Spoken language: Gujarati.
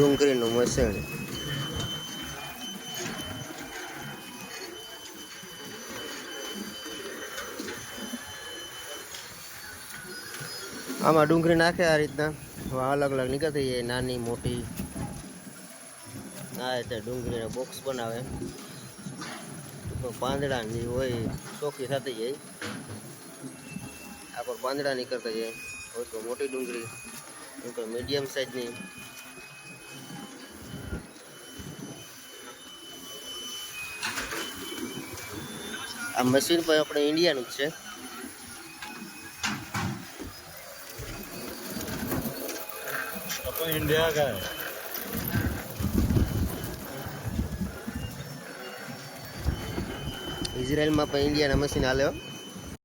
ડુંગળીનું મસણ. આમાં ડુંગળી નાખે આ રીતના અલગ અલગ નીકળતી જાય, નાની મોટી. આ રીતે ડુંગળીના બોક્સ બનાવે તો પાંદડા જે હોય ચોખ્ખી થતી જાય. આ પર પાંદડા નીકળતા જાય. હોય તો મોટી ડુંગળી, હોય તો મીડિયમ સાઈઝની. આ મશીન પણ આપણે ઇન્ડિયાનું જ છે. इंडिया का है। ઇઝરાયલમાં પણ ઇન્ડિયાના મશીન હાલે.